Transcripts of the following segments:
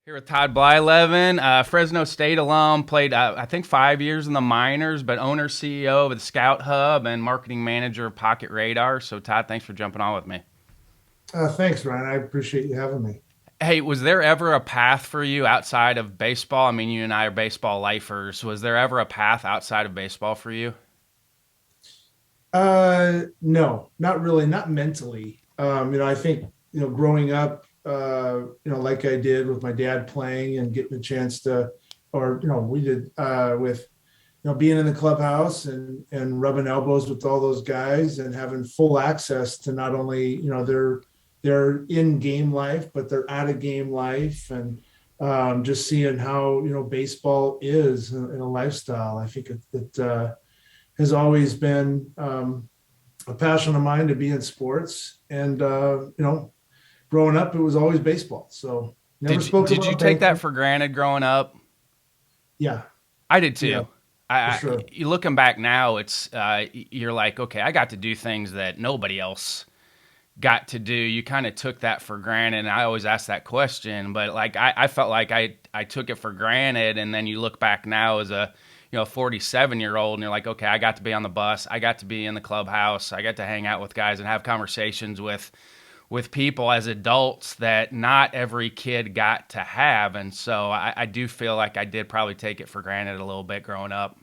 Here with Todd Blyleven, Fresno State alum, played I think 5 years in the minors, but owner CEO of the Scout Hub and marketing manager of Pocket Radar. So Todd, thanks for jumping on with me. Thanks, Ryan. I appreciate you having me. Hey, was there ever a path for you outside of baseball? I mean, you and I are baseball lifers. Was there ever a path outside of baseball for you? No, not really, not mentally. I think, growing up, like I did with my dad playing and getting a chance to, or, we did with, being in the clubhouse and rubbing elbows with all those guys and having full access to not only, their in game life, but their out of game life and just seeing how, baseball is in a lifestyle. I think it has always been a passion of mine to be in sports. And, growing up, it was always baseball. So never Did you, spoke did you about take that banking. for granted growing up? Yeah, I did yeah, too. for I sure. you looking back now, it's you're like, okay, I got to do things that nobody else got to do. You kind of took that for granted. And I always ask that question, but like I felt like I took it for granted. And then you look back now as a 47-year old, and you're like, okay, I got to be on the bus, I got to be in the clubhouse, I got to hang out with guys and have conversations with people as adults that not every kid got to have. And so I do feel like I did probably take it for granted a little bit growing up.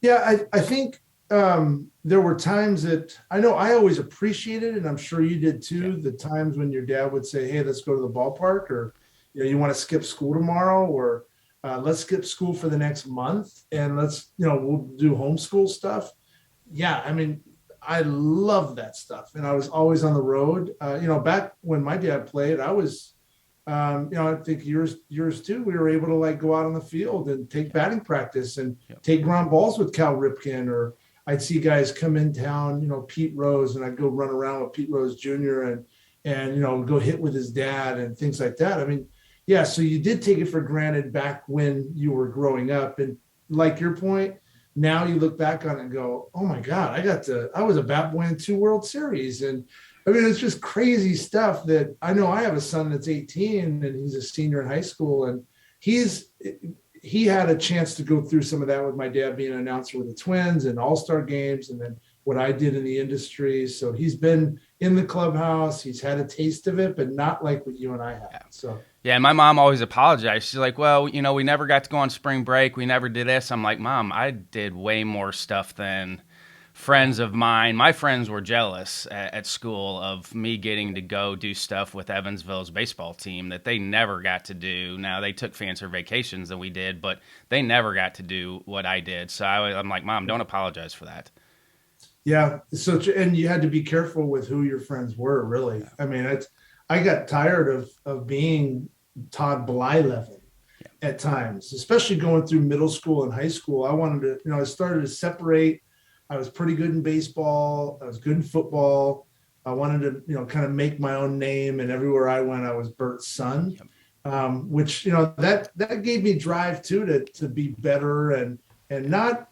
Yeah, I think there were times that I know I always appreciated, and I'm sure you did Yeah. too, the times when your dad would say, "Hey, let's go to the ballpark," or you want to skip school tomorrow, or let's skip school for the next month, and we'll do homeschool stuff. Yeah, I mean, I love that stuff, and I was always on the road. Back when my dad played, I was I think yours too. We were able to like go out on the field and take batting practice and Yeah. take ground balls with Cal Ripken, or I'd see guys come in town, Pete Rose, and I'd go run around with Pete Rose Jr. and go hit with his dad and things like that. I mean, yeah. So you did take it for granted back when you were growing up, and like your point, now you look back on it and go, oh my God, I was a bat boy in two World Series, and I mean, it's just crazy stuff that I know. I have a son that's 18 and he's a senior in high school, and he's he had a chance to go through some of that with my dad being an announcer with the Twins and All-Star games, and then what I did in the industry. So he's been in the clubhouse. He's had a taste of it, but not like what you and I had. Yeah. So Yeah, and my mom always apologized. She's like, "Well, we never got to go on spring break. We never did this." I'm like, "Mom, I did way more stuff than yeah, friends of mine. My friends were jealous at school of me getting to go do stuff with Evansville's baseball team that they never got to do. Now, they took fancier vacations than we did, but they never got to do what I did. So I'm like, Mom, don't apologize for that. yeah. So and you had to be careful with who your friends were. Really, I mean, I got tired of being Todd Blyleven at times, especially going through middle school and high school. I wanted to, I started to separate. I was pretty good in baseball. I was good in football. I wanted to, kind of make my own name. And everywhere I went, I was Bert's son, Yep. which, that gave me drive too, to be better and not,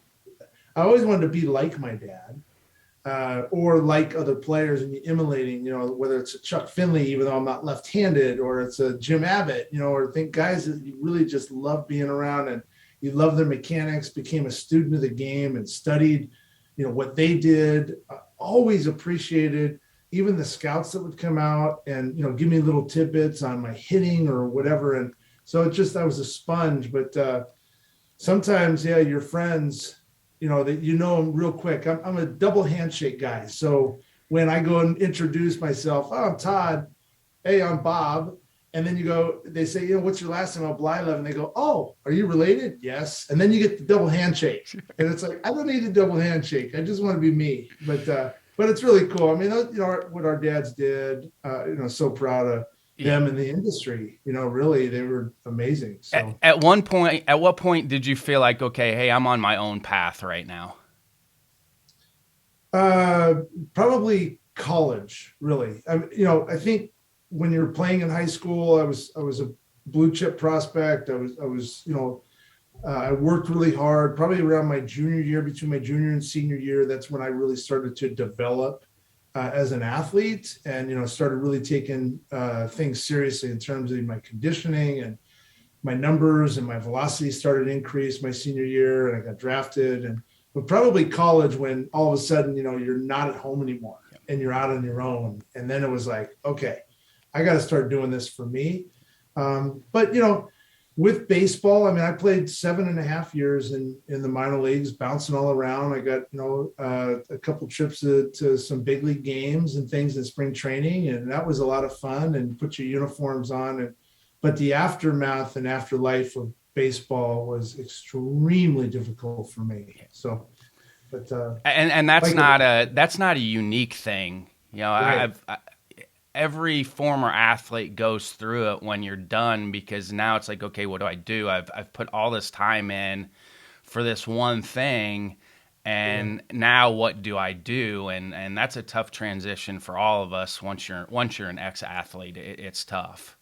I always wanted to be like my dad, or like other players and emulating, whether it's a Chuck Finley, even though I'm not left-handed, or it's a Jim Abbott, or think guys that you really just love being around and you love their mechanics, became a student of the game and studied, what they did. Always appreciated even the scouts that would come out and, give me little tidbits on my hitting or whatever. And so I was a sponge, but sometimes, yeah, your friends, that them real quick. I'm a double handshake guy. So when I go and introduce myself, oh, I'm Todd. Hey, I'm Bob. And then they say, what's your last name? I'm Blyleven. They go, oh, are you related? Yes. And then you get the double handshake. And it's like, I don't need a double handshake. I just want to be me. But it's really cool. I mean, what our dads did, so proud of Yeah. them in the industry. Really, they were amazing. So At what point did you feel like, okay, hey, I'm on my own path right now? Uh, probably college, really. I think when you're playing in high school, I was a blue chip prospect. I worked really hard. Probably around my junior year, between my junior and senior year, that's when I really started to develop. as an athlete, and started really taking things seriously in terms of my conditioning, and my numbers and my velocity started to increase my senior year, and I got drafted. But probably college, when all of a sudden you're not at home anymore and you're out on your own, and then it was like, okay, I got to start doing this for me. But with baseball, I mean, I played 7.5 years in the minor leagues, bouncing all around. I got, a couple trips to some big league games and things in spring training. And that was a lot of fun, and put your uniforms on. But the aftermath and afterlife of baseball was extremely difficult for me. So, but, and that's not a unique thing. right. Every former athlete goes through it when you're done, because now it's like, okay, what do I do? I've put all this time in for this one thing, and now what do I do? And that's a tough transition for all of us. Once you're an ex-athlete, it's tough.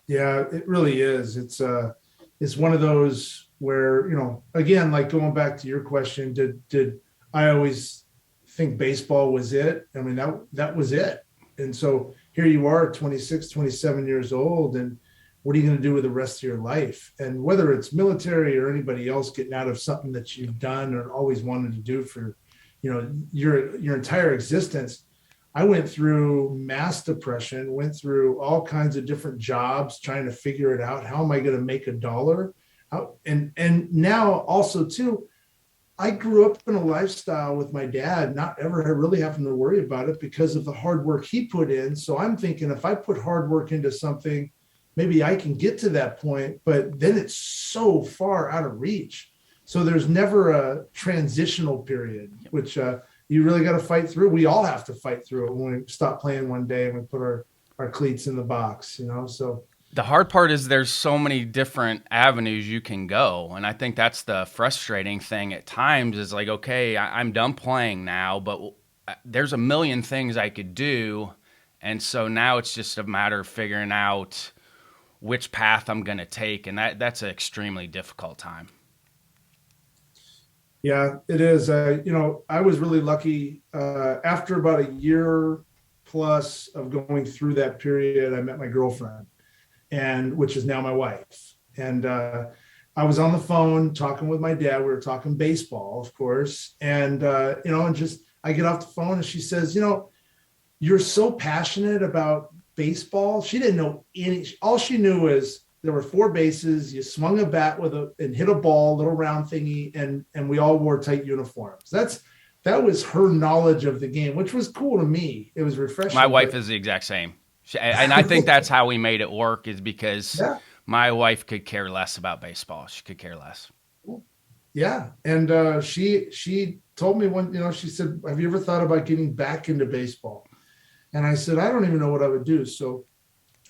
Yeah, it really is. It's one of those where, again, like going back to your question, did I always think baseball was it? I mean, that was it. And so here you are, 26, 27 years old, and what are you going to do with the rest of your life? And whether it's military or anybody else, getting out of something that you've done or always wanted to do for, your entire existence. I went through mass depression, went through all kinds of different jobs, trying to figure it out. How am I going to make a dollar? And now also too, I grew up in a lifestyle with my dad, not ever really having to worry about it because of the hard work he put in. So I'm thinking, if I put hard work into something, maybe I can get to that point, but then it's so far out of reach. So there's never a transitional period, which you really got to fight through. We all have to fight through it when we stop playing one day and we put our cleats in the box, so. The hard part is there's so many different avenues you can go. And I think that's the frustrating thing at times, is like, okay, I'm done playing now, but there's a million things I could do. And so now it's just a matter of figuring out which path I'm going to take. And that's an extremely difficult time. Yeah, it is. I was really lucky. After about a year plus of going through that period, I met my girlfriend, and which is now my wife. And I was on the phone talking with my dad. We were talking baseball, of course. And, and just, I get off the phone and she says, you're so passionate about baseball. She didn't know all she knew is there were 4 bases. You swung a bat and hit a ball, little round thingy. And we all wore tight uniforms. That was her knowledge of the game, which was cool to me. It was refreshing. My wife is the exact same. And I think that's how we made it work, is because my wife could care less about baseball. She could care less. Yeah. And she told me she said, have you ever thought about getting back into baseball? And I said, I don't even know what I would do. So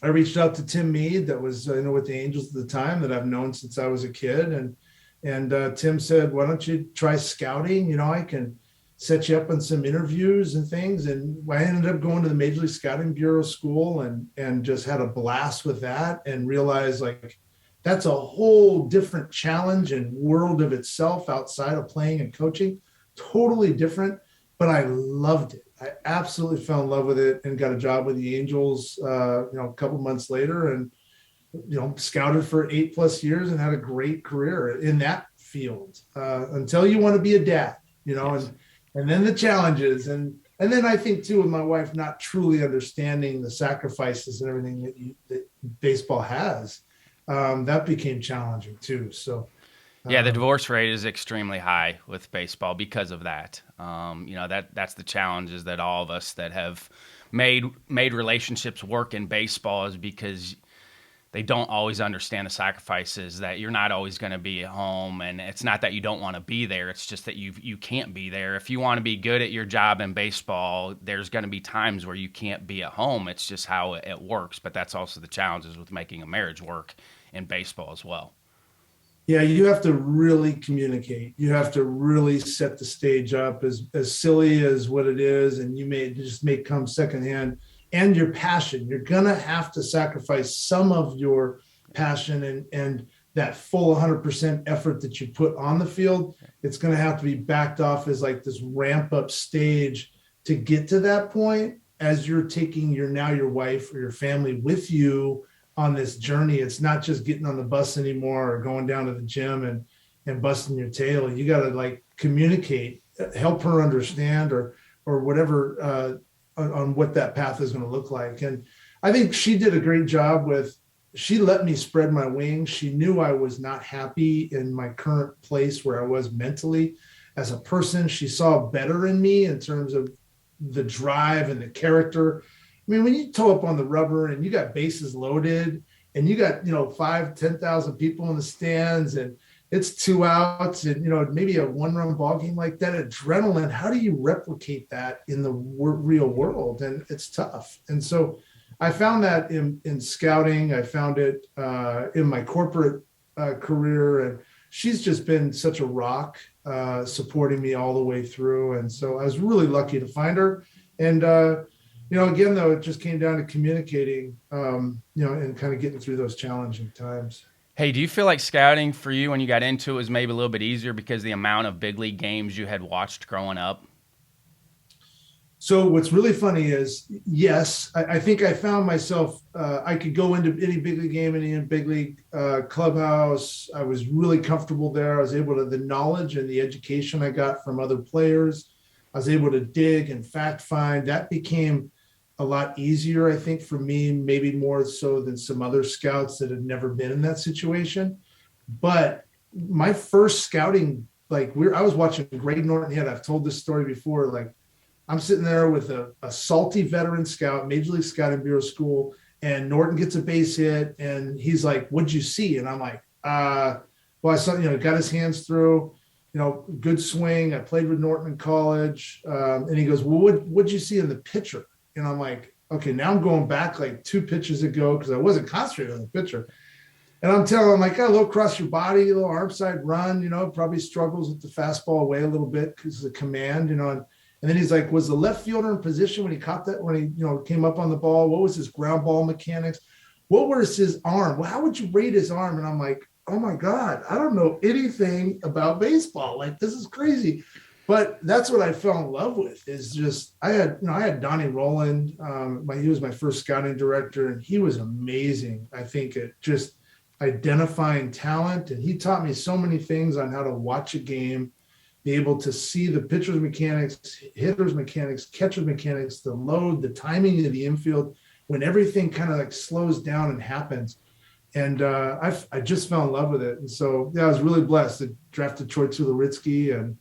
I reached out to Tim Mead, that was with the Angels at the time, that I've known since I was a kid. And Tim said, why don't you try scouting? I can set you up on some interviews and things. And I ended up going to the Major League Scouting Bureau school and just had a blast with that, and realized like that's a whole different challenge and world of itself outside of playing and coaching. Totally different, but I loved it. I absolutely fell in love with it, and got a job with the Angels, a couple months later, and, scouted for 8+ years and had a great career in that field, until you want to be a dad, yes. And then the challenges, and then I think too, with my wife not truly understanding the sacrifices and everything that baseball has, that became challenging too. So, yeah, the divorce rate is extremely high with baseball because of that. That's the challenges that all of us that have made relationships work in baseball, is because they don't always understand the sacrifices, that you're not always going to be at home. And it's not that you don't want to be there. It's just that you can't be there. If you want to be good at your job in baseball, there's going to be times where you can't be at home. It's just how it works. But that's also the challenges with making a marriage work in baseball as well. Yeah, you have to really communicate. You have to really set the stage up, as silly as what it is, and you may come secondhand. And your passion, you're gonna have to sacrifice some of your passion and that full 100% effort that you put on the field. It's gonna have to be backed off as like this ramp up stage to get to that point, as you're taking your wife or your family with you on this journey. It's not just getting on the bus anymore or going down to the gym and busting your tail. You got to like communicate, help her understand, or whatever, on what that path is going to look like. And I think she did a great job with, she let me spread my wings. She knew I was not happy in my current place where I was mentally as a person. She saw better in me in terms of the drive and the character. I mean, when you toe up on the rubber and you got bases loaded and you got, 5,000-10,000 people in the stands and it's 2 outs and, maybe a 1-run ball game like that, adrenaline, how do you replicate that in the real world? And it's tough. And so I found that in scouting. I found it in my corporate career. And she's just been such a rock, supporting me all the way through. And so I was really lucky to find her. And, again, though, it just came down to communicating, and kind of getting through those challenging times. Hey, do you feel like scouting for you when you got into it was maybe a little bit easier because of the amount of big league games you had watched growing up? So what's really funny is, yes, I think I found myself, I could go into any big league game, any big league clubhouse. I was really comfortable there. I was able to, the knowledge and the education I got from other players, I was able to dig and fact find. That became a lot easier, I think, for me, maybe more so than some other scouts that had never been in that situation. But my first scouting, I was watching Greg Norton hit. I've told this story before. Like, I'm sitting there with a salty veteran scout, Major League Scouting Bureau school, and Norton gets a base hit, and he's like, "What'd you see?" And I'm like, well, I saw, got his hands through, good swing. I played with Norton in college. And he goes, "Well, what'd you see in the pitcher?" And I'm like, okay, now I'm going back like 2 pitches ago because I wasn't concentrating on the pitcher. And I'm telling him, like, a little cross your body, a little arm side run, probably struggles with the fastball away a little bit because of the command, and then he's like, was the left fielder in position when he caught that, when he, came up on the ball? What was his ground ball mechanics? What was his arm? Well, how would you rate his arm? And I'm like, oh my God, I don't know anything about baseball. Like, this is crazy. But that's what I fell in love with, is just, I had Donnie Rowland. He was my first scouting director, and he was amazing, I think, at just identifying talent. And he taught me so many things on how to watch a game, be able to see the pitcher's mechanics, hitter's mechanics, catcher's mechanics, the load, the timing of the infield, when everything kind of like slows down and happens. And I just fell in love with it. And so, yeah, I was really blessed to draft Troy Tulowitzki and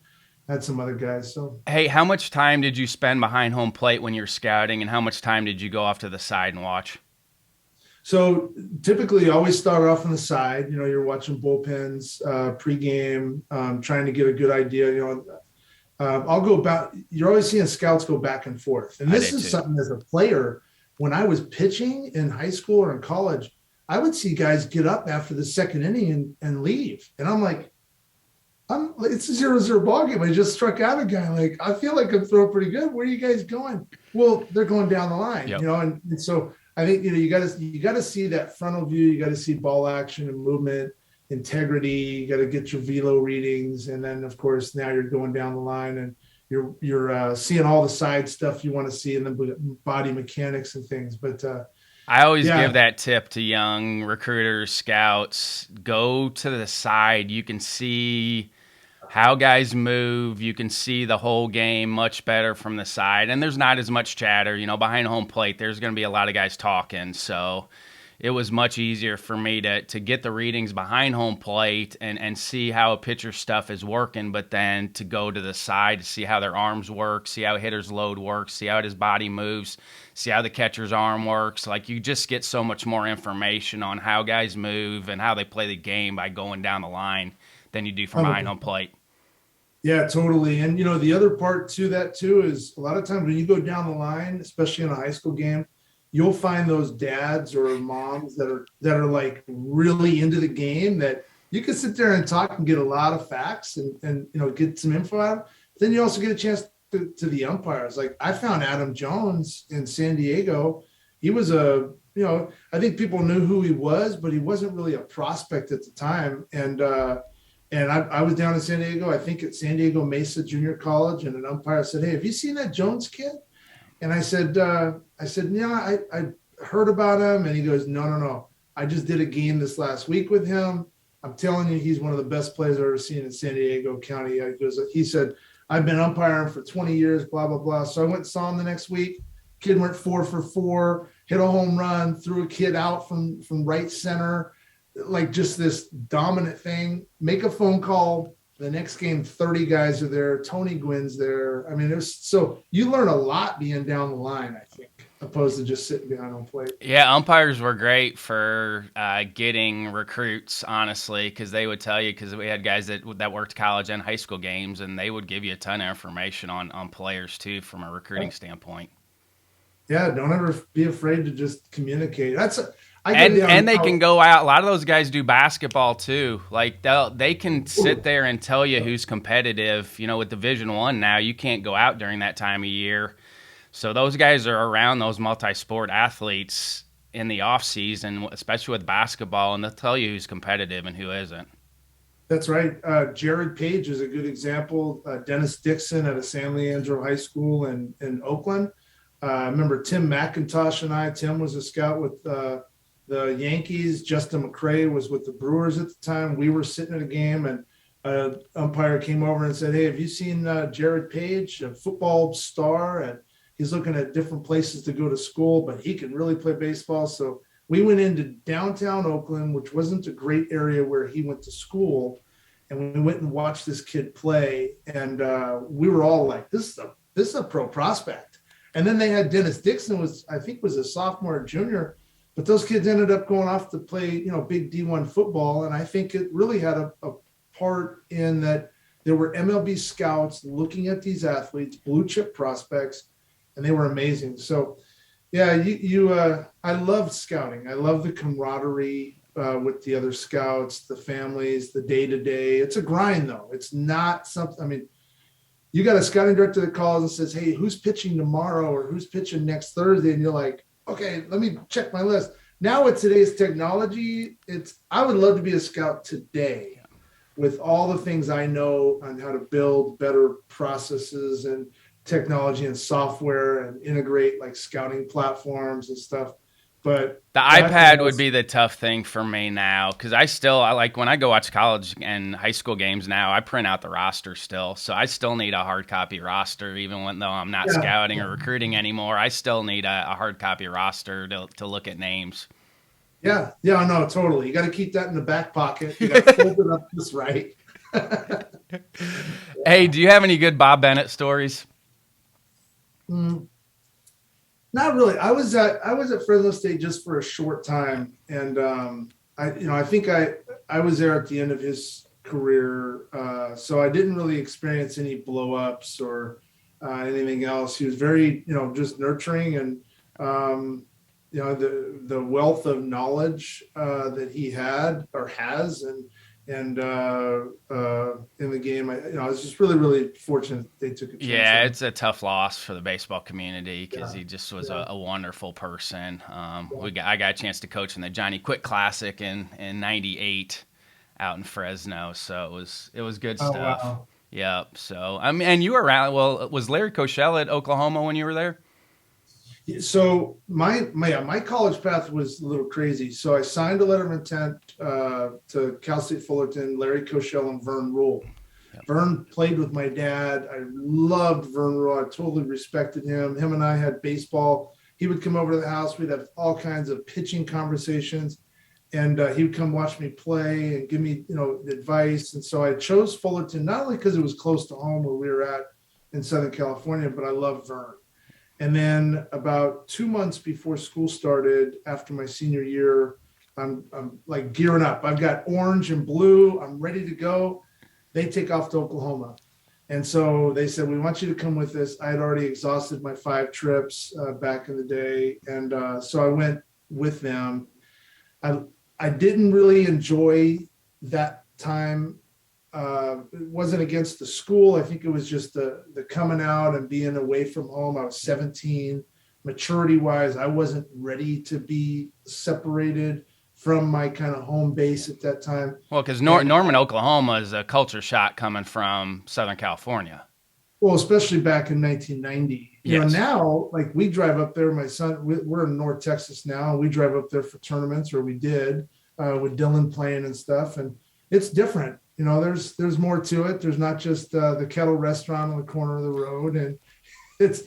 had some other guys. So, hey, how much time did you spend behind home plate when you're scouting, and how much time did you go off to the side and watch? So typically you always start off on the side. You're watching bullpens, pregame, trying to get a good idea. I'll go back. You're always seeing scouts go back and forth. And this is something, as a player, when I was pitching in high school or in college, I would see guys get up after the second inning and leave. And I'm like, it's a 0-0 ball game. I just struck out a guy. Like, I feel like I'm throwing pretty good. Where are you guys going? Well, they're going down the line, yep. And so I think, you got to see that frontal view. You got to see ball action and movement, integrity. You got to get your velo readings. And then, of course, now you're going down the line and you're seeing all the side stuff you want to see, and then body mechanics and things. But I always give that tip to young recruiters, scouts: go to the side. You can see how guys move. You can see the whole game much better from the side. And there's not as much chatter. Behind home plate, there's going to be a lot of guys talking. So it was much easier for me to get the readings behind home plate and see how a pitcher's stuff is working, but then to go to the side to see how their arms work, see how a hitter's load works, see how his body moves, see how the catcher's arm works. Like, you just get so much more information on how guys move and how they play the game by going down the line than you do from behind home plate. Yeah, totally. And, the other part to that too is, a lot of times when you go down the line, especially in a high school game, you'll find those dads or moms that are like really into the game, that you can sit there and talk and get a lot of facts and get some info out of. Then you also get a chance to the umpires. Like, I found Adam Jones in San Diego. He was I think people knew who he was, but he wasn't really a prospect at the time. And And I was down in San Diego, I think at San Diego Mesa Junior College, and an umpire said, "Hey, have you seen that Jones kid?" And I said, "Yeah, I heard about him." And he goes, "No, no, no. I just did a game this last week with him. I'm telling you, he's one of the best players I've ever seen in San Diego County." He said, "I've been umpiring for 20 years, blah, blah, blah." So I went and saw him the next week. Kid went 4 for 4, hit a home run, threw a kid out from right center, like just this dominant thing. Make a phone call. The next game, 30 guys are there. Tony Gwynn's there. I mean, so you learn a lot being down the line, I think, opposed to just sitting behind home plate. Yeah, umpires were great for getting recruits, honestly, because they would tell you, because we had guys that worked college and high school games, and they would give you a ton of information on players, too, from a recruiting standpoint. Yeah, don't ever be afraid to just communicate. And they can go out. A lot of those guys do basketball too. Like they can sit there and tell you who's competitive. You know, with Division I now, you can't go out during that time of year. So those guys are around those multi-sport athletes in the off season, especially with basketball, and they'll tell you who's competitive and who isn't. That's right. Jared Page is a good example. Dennis Dixon at a San Leandro High School in Oakland. I remember Tim McIntosh and I. Tim was a scout with the Yankees. Justin McCray was with the Brewers at the time. We were sitting at a game, and an umpire came over and said, "Hey, have you seen Jared Page, a football star? And he's looking at different places to go to school, but he can really play baseball." So we went into downtown Oakland, which wasn't a great area where he went to school, and we went and watched this kid play. And we were all like, "This is a pro prospect." And then they had Dennis Dixon, I think was a sophomore or junior, but those kids ended up going off to play, big D1 football. And I think it really had a part in that there were MLB scouts looking at these athletes, blue chip prospects, and they were amazing. So, yeah, I loved scouting. I love the camaraderie with the other scouts, the families, the day-to-day. It's a grind, though. It's not something, I mean, you got a scouting director that calls and says, "Hey, who's pitching tomorrow or who's pitching next Thursday?" And you're like, "Okay, let me check my list." Now with today's technology, I would love to be a scout today with all the things I know on how to build better processes and technology and software and integrate like scouting platforms and stuff. But the iPad would be the tough thing for me now, because I like when I go watch college and high school games now, I print out the roster still. So I still need a hard copy roster, even though I'm not scouting or recruiting anymore. I still need a hard copy roster to look at names. Yeah, no, totally. You got to keep that in the back pocket. You got to fold it up just right. Hey, do you have any good Bob Bennett stories? Not really. I was at Fresno State just for a short time, and I think I was there at the end of his career, so I didn't really experience any blow-ups or anything else. He was very, just nurturing, and the wealth of knowledge that he had or has, and in the game, I was just really, really fortunate they took a chance. Yeah, it's a tough loss for the baseball community because he just was a wonderful person. I got a chance to coach in the Johnny Quick Classic in '98 out in Fresno, so it was good stuff. Wow. Yep. So and you were around. Well, was Larry Koshel at Oklahoma when you were there? So my college path was a little crazy. So I signed a letter of intent to Cal State Fullerton, Larry Koshel, and Vern Rule. Yep. Vern played with my dad. I loved Vern Rule. I totally respected him. Him and I had baseball. He would come over to the house. We'd have all kinds of pitching conversations, and he would come watch me play and give me, advice. And so I chose Fullerton not only because it was close to home where we were at in Southern California, but I loved Vern. And then about 2 months before school started, after my senior year, I'm like gearing up. I've got orange and blue. I'm ready to go. They take off to Oklahoma. And so they said, "We want you to come with us." I had already exhausted my 5 trips back in the day. And so I went with them. I didn't really enjoy that time. It wasn't against the school. I think it was just the coming out and being away from home. I was 17. Maturity wise, I wasn't ready to be separated from my kind of home base at that time. Well, because And Norman, Oklahoma is a culture shock coming from Southern California. well, especially back in 1990, Yes. now like we drive up there. My son, we're in North Texas now. We drive up there for tournaments, or we did with Dylan playing and stuff. And it's different. There's more to it. There's not just the Kettle Restaurant on the corner of the road, and it's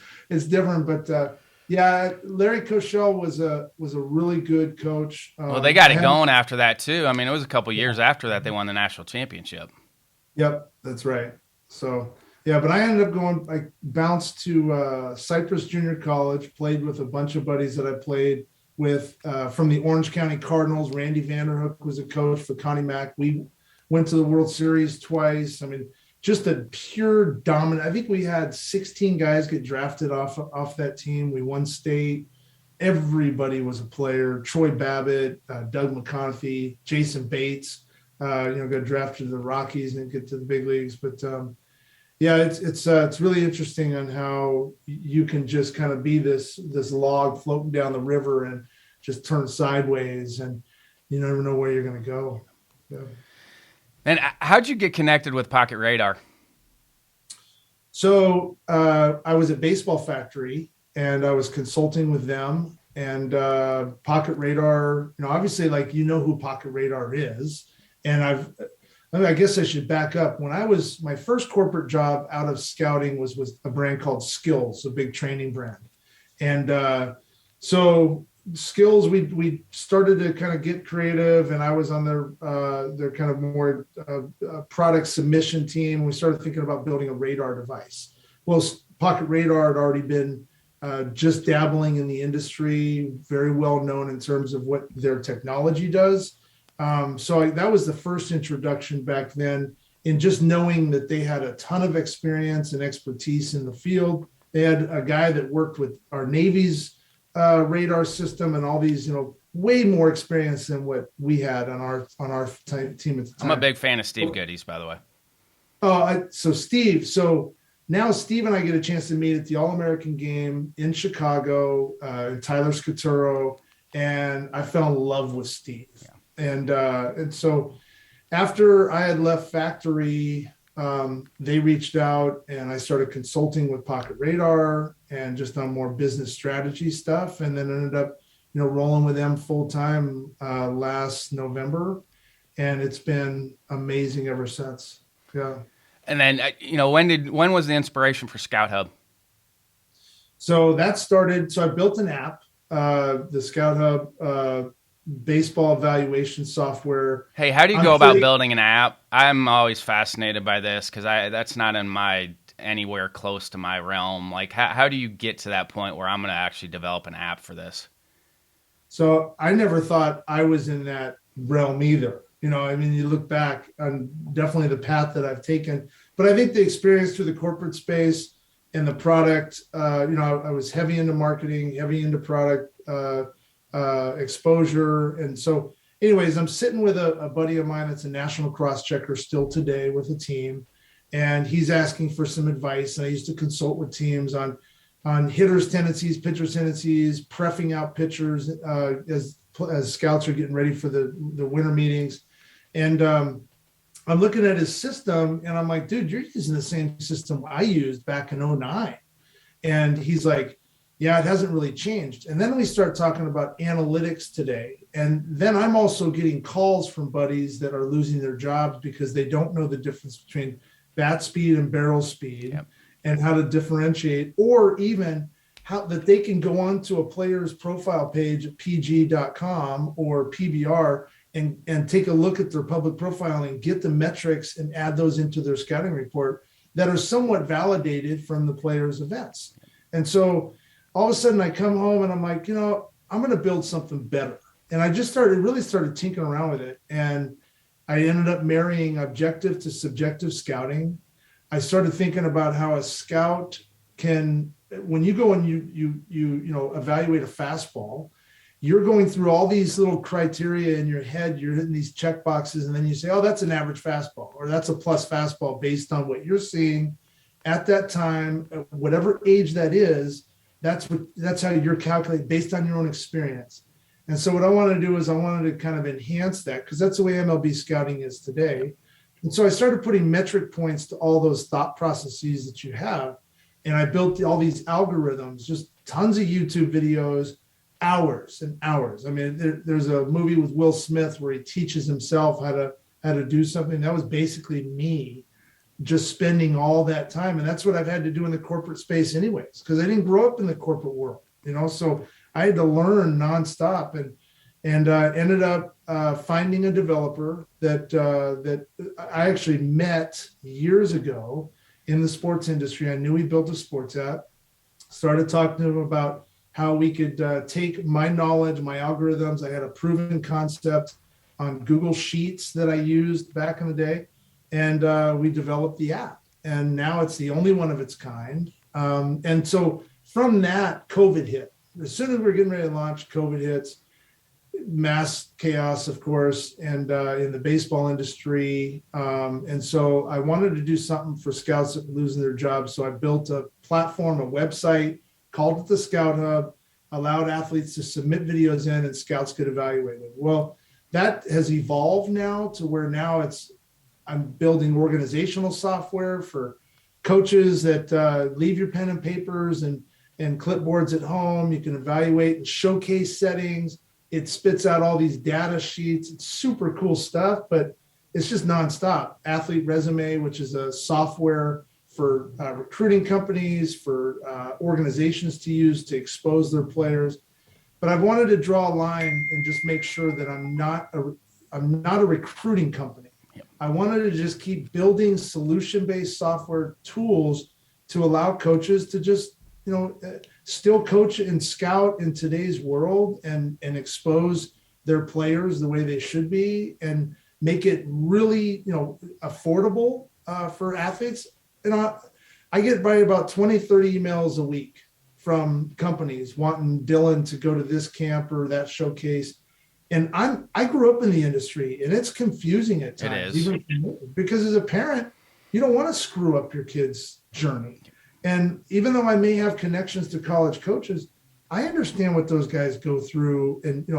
different. But yeah, Larry Koshel was a really good coach. Well, they got it going after that too. I mean, it was a couple years after that they won the national championship. Yep, that's right. So yeah, but I ended up going. I bounced to Cypress Junior College, played with a bunch of buddies that I played with from the Orange County Cardinals. Randy Vanderhook was a coach for Connie Mack. We went to the World Series twice. I mean, just a pure dominant. I think we had 16 guys get drafted off that team. We won state. Everybody was a player. Troy Babbitt, Doug McConaughey, Jason Bates. Got drafted to the Rockies and get to the big leagues. But yeah, it's really interesting on how you can just kind of be this log floating down the river and just turn sideways, and you never know where you're going to go. Yeah. And how'd you get connected with Pocket Radar? So I was at Baseball Factory and I was consulting with them, and Pocket Radar, obviously who Pocket Radar is. And I guess I should back up. When my first corporate job out of scouting was with a brand called Skills, a big training brand. And so Skills, we started to kind of get creative, and I was on their kind of more product submission team. We started thinking about building a radar device. Well, Pocket Radar had already been just dabbling in the industry, very well known in terms of what their technology does. So that was the first introduction back then, in just knowing that they had a ton of experience and expertise in the field. They had a guy that worked with our Navy's radar system and all these, way more experience than what we had on our team at the time. I'm a big fan of Steve Goody's, by the way. So now Steve and I get a chance to meet at the All-American game in Chicago, in Tyler Scaturo, and I fell in love with Steve. Yeah. And so after I had left Factory, they reached out and I started consulting with Pocket Radar and just on more business strategy stuff. And then ended up, rolling with them full time last November. And it's been amazing ever since. Yeah. And then, when was the inspiration for Scout Hub? So that started, I built an app, the Scout Hub, baseball evaluation software. Hey, how do you go about building an app? I'm always fascinated by this because that's not in anywhere close to my realm. Like, how do you get to that point where I'm going to actually develop an app for this? So I never thought I was in that realm either. You look back on definitely the path that I've taken, but I think the experience through the corporate space and the product, I was heavy into marketing, heavy into product, exposure. And so anyways, I'm sitting with a buddy of mine that's a national cross checker still today with a team, and he's asking for some advice. And I used to consult with teams on hitters' tendencies, pitchers' tendencies, preffing out pitchers as scouts are getting ready for the winter meetings. And I'm looking at his system and I'm like, dude, you're using the same system I used back in 2009. And he's like, yeah, it hasn't really changed. And then we start talking about analytics today. And then I'm also getting calls from buddies that are losing their jobs because they don't know the difference between bat speed and barrel speed. Yep. And how to differentiate, or even how that they can go onto a player's profile page at pg.com or PBR and take a look at their public profiling, get the metrics and add those into their scouting report that are somewhat validated from the player's events. And so all of a sudden I come home and I'm like, I'm going to build something better. And I just really started tinkering around with it. And I ended up marrying objective to subjective scouting. I started thinking about how a scout can, when you go and you evaluate a fastball, you're going through all these little criteria in your head. You're hitting these check boxes, and then you say, oh, that's an average fastball, or that's a plus fastball based on what you're seeing at that time, whatever age that is. That's how you're calculating based on your own experience. And so what I wanted to do is I wanted to kind of enhance that because that's the way MLB scouting is today. And so I started putting metric points to all those thought processes that you have. And I built all these algorithms, just tons of YouTube videos, hours and hours. I mean, there's a movie with Will Smith where he teaches himself how to do something. That was basically me just spending all that time. And that's what I've had to do in the corporate space anyways, because I didn't grow up in the corporate world, so I had to learn nonstop and ended up finding a developer that I actually met years ago in the sports industry. I knew he built a sports app, started talking to him about how we could take my knowledge, my algorithms. I had a proven concept on Google Sheets that I used back in the day, and we developed the app. And now it's the only one of its kind. And so from that, COVID hit. As soon as we were getting ready to launch, COVID hits, mass chaos, of course, and in the baseball industry. And so I wanted to do something for scouts that were losing their jobs. So I built a platform, a website, called it the Scout Hub, allowed athletes to submit videos in and scouts could evaluate it. Well, that has evolved now to where now I'm building organizational software for coaches that leave your pen and papers and clipboards at home. You can evaluate and showcase settings. It spits out all these data sheets. It's super cool stuff, but it's just nonstop. Athlete Resume, which is a software for recruiting companies, for organizations to use to expose their players. But I've wanted to draw a line and just make sure that I'm not a recruiting company. Yep. I wanted to just keep building solution-based software tools to allow coaches to just still coach and scout in today's world and expose their players the way they should be and make it really, affordable for athletes. I get by about 20, 30 emails a week from companies wanting Dylan to go to this camp or that showcase. And I grew up in the industry and it's confusing at times. It is. Even because as a parent, you don't want to screw up your kid's journey. And even though I may have connections to college coaches, I understand what those guys go through. And,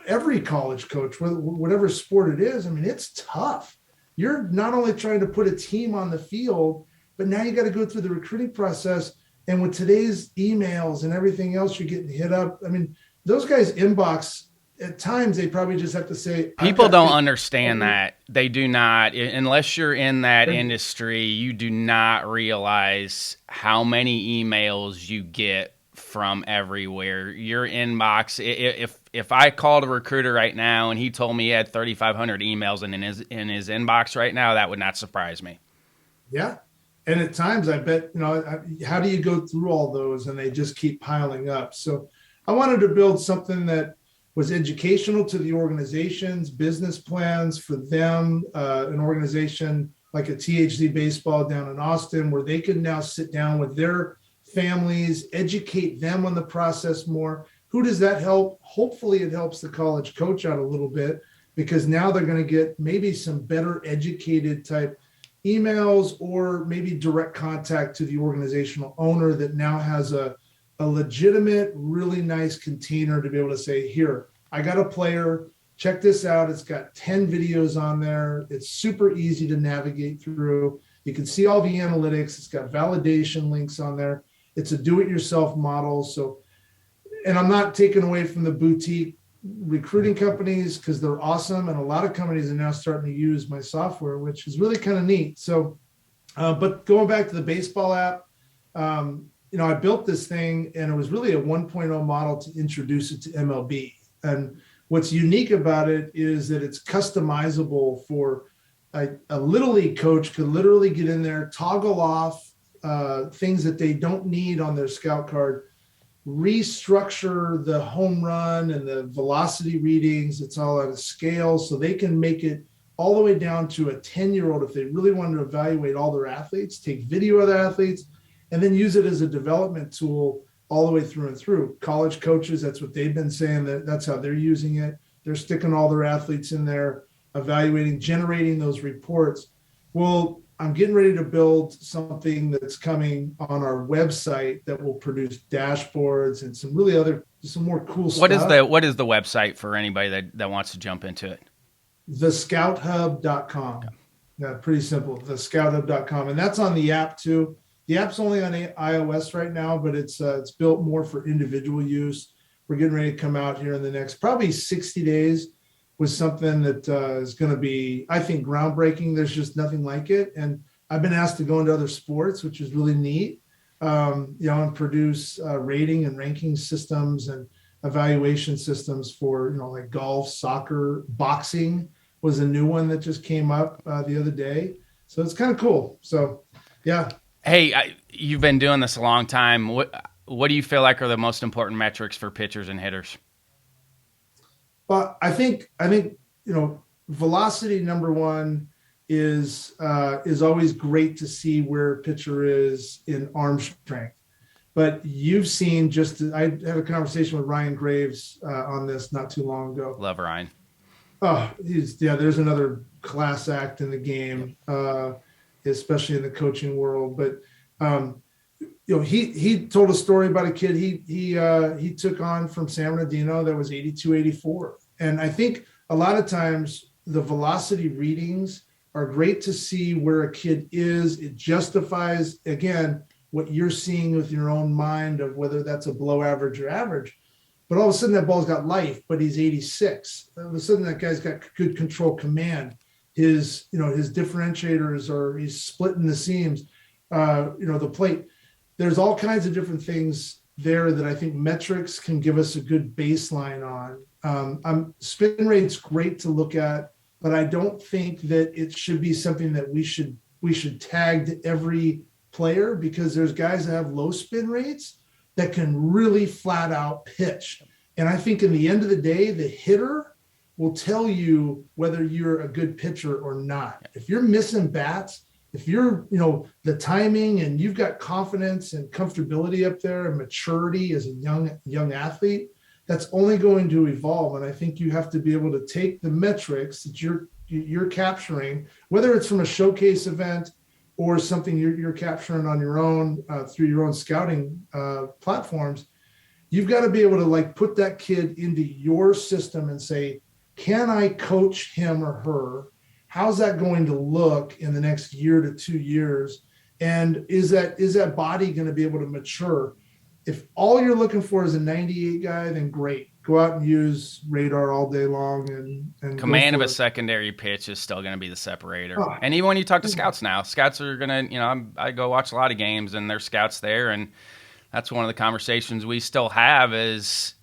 every college coach, whatever sport it is, I mean, it's tough. You're not only trying to put a team on the field, but now you got to go through the recruiting process. And with today's emails and everything else, you're getting hit up. I mean, those guys' inbox, at times, they probably just have to say. People don't understand that. They do not. Unless you're in that industry, you do not realize how many emails you get from everywhere. Your inbox, if I called a recruiter right now and he told me he had 3,500 emails in his inbox right now, that would not surprise me. Yeah. And at times I bet, how do you go through all those and they just keep piling up? So I wanted to build something that was educational to the organizations, business plans for them, an organization like a THD Baseball down in Austin, where they can now sit down with their families, educate them on the process more. Who does that help? Hopefully it helps the college coach out a little bit because now they're going to get maybe some better educated type emails or maybe direct contact to the organizational owner that now has a legitimate, really nice container to be able to say, here, I got a player, check this out. It's got 10 videos on there. It's super easy to navigate through. You can see all the analytics. It's got validation links on there. It's a do-it-yourself model. So, and I'm not taking away from the boutique recruiting companies because they're awesome. And a lot of companies are now starting to use my software, which is really kind of neat. So, but going back to the baseball app, I built this thing and it was really a 1.0 model to introduce it to MLB. And what's unique about it is that it's customizable for a little league coach could literally get in there, toggle off things that they don't need on their scout card, restructure the home run and the velocity readings. It's all at a scale so they can make it all the way down to a 10-year-old if they really want to evaluate all their athletes, take video of their athletes, and then use it as a development tool all the way through and through. College coaches, that's what they've been saying, that's how they're using it. They're sticking all their athletes in there, evaluating, generating those reports. Well, I'm getting ready to build something that's coming on our website that will produce dashboards and some more cool stuff. What is the website for anybody that wants to jump into it? thescouthub.com. Yeah, pretty simple. Thescouthub.com. And that's on the app too. The app's only on iOS right now, but it's built more for individual use. We're getting ready to come out here in the next probably 60 days with something that is going to be, I think, groundbreaking. There's just nothing like it. And I've been asked to go into other sports, which is really neat, and produce rating and ranking systems and evaluation systems for, like golf, soccer, boxing was a new one that just came up the other day. So it's kind of cool. So, yeah. Hey, you've been doing this a long time. What do you feel like are the most important metrics for pitchers and hitters? But I think velocity number one is always great to see where a pitcher is in arm strength. But you've seen I had a conversation with Ryan Graves on this not too long ago. Love Ryan. Oh, there's another class act in the game, especially in the coaching world. But he told a story about a kid he took on from San Bernardino that was 82, 84. And I think a lot of times the velocity readings are great to see where a kid is. It justifies, again, what you're seeing with your own mind of whether that's a below average or average. But all of a sudden that ball's got life, but he's 86. All of a sudden that guy's got good control command. His differentiators are, he's splitting the seams, the plate. There's all kinds of different things there that I think metrics can give us a good baseline on. Spin rate's great to look at, but I don't think that it should be something that we should tag to every player, because there's guys that have low spin rates that can really flat out pitch. And I think in the end of the day, the hitter will tell you whether you're a good pitcher or not. If you're missing bats, if you're, the timing and you've got confidence and comfortability up there and maturity as a young athlete, that's only going to evolve. And I think you have to be able to take the metrics that you're capturing, whether it's from a showcase event or something you're capturing on your own through your own scouting platforms. You've got to be able to put that kid into your system and say, can I coach him or her? How's that going to look in the next year to 2 years? And is that body going to be able to mature? If all you're looking for is a 98 guy, then great. Go out and use radar all day long. And command of a secondary pitch is still going to be the separator. Oh. And even when you talk to scouts now, scouts are going to, I go watch a lot of games and there's scouts there. And that's one of the conversations we still have is,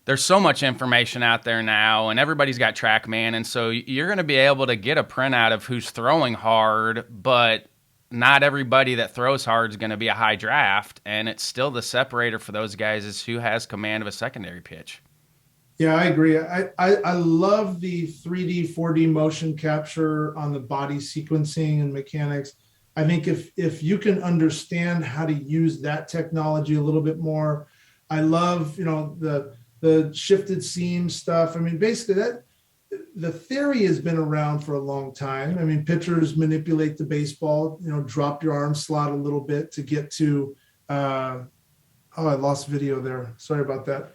there's so much information out there now and everybody's got TrackMan. And so you're going to be able to get a printout of who's throwing hard, but not everybody that throws hard is going to be a high draft, and it's still the separator for those guys is who has command of a secondary pitch. Yeah, I agree. I love the 3D, 4D motion capture on the body sequencing and mechanics. I think if you can understand how to use that technology a little bit more, I love, the shifted seam stuff. I mean, basically the theory has been around for a long time. I mean, pitchers manipulate the baseball, drop your arm slot a little bit to get to, I lost video there. Sorry about that.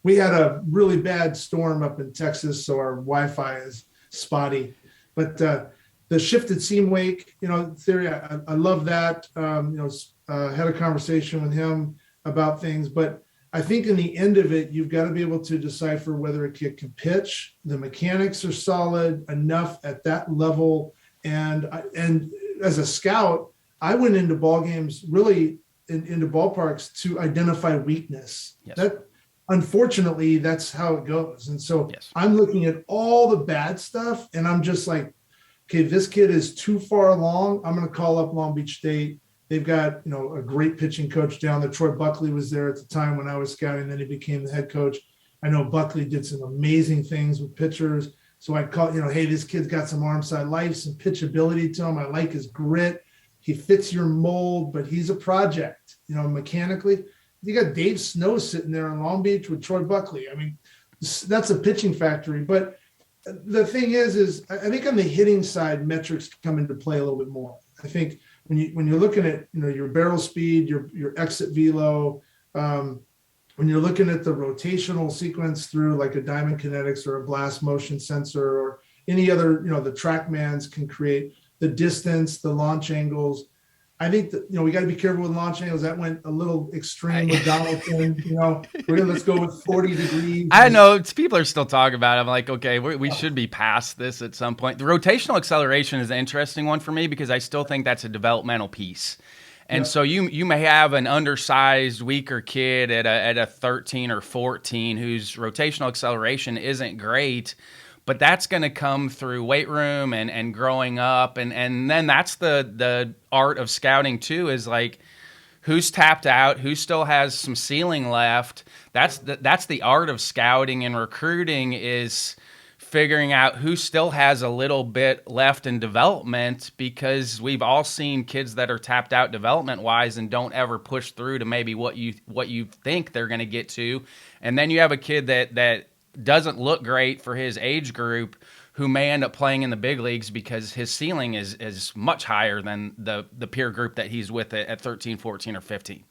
We had a really bad storm up in Texas, so our Wi-Fi is spotty, but the shifted seam wake, theory, I love that. Had a conversation with him about things, but I think in the end of it, you've got to be able to decipher whether a kid can pitch. The mechanics are solid enough at that level. And as a scout, I went into ball games, really into ballparks to identify weakness. Yes. That, unfortunately, that's how it goes. And so yes. I'm looking at all the bad stuff and I'm just like, okay, this kid is too far along. I'm going to call up Long Beach State. They've got, a great pitching coach down there. Troy Buckley was there at the time when I was scouting. Then he became the head coach. I know Buckley did some amazing things with pitchers. So I call, hey, this kid's got some arm side life, some pitchability to him. I like his grit. He fits your mold, but he's a project, mechanically. You got Dave Snow sitting there in Long Beach with Troy Buckley. I mean, that's a pitching factory. But the thing is I think on the hitting side, metrics come into play a little bit more. I think when you're looking at your barrel speed, your exit velo, when you're looking at the rotational sequence through like a Diamond Kinetics or a blast motion sensor or any other, the TrackMans can create the distance, the launch angles. I think that, we got to be careful with launch angles. That went a little extreme with Donaldson. Let's go with 40 degrees. I know people are still talking about it. I'm like, okay, we should be past this at some point. The rotational acceleration is an interesting one for me because I still think that's a developmental piece. And so you may have an undersized, weaker kid at a 13 or 14 whose rotational acceleration isn't great, but that's going to come through weight room and growing up. And then that's the art of scouting too, is like who's tapped out, who still has some ceiling left. That's the art of scouting and recruiting, is figuring out who still has a little bit left in development, because we've all seen kids that are tapped out development wise and don't ever push through to maybe what you think they're going to get to. And then you have a kid that doesn't look great for his age group who may end up playing in the big leagues because his ceiling is much higher than the peer group that he's with at 13, 14, or 15.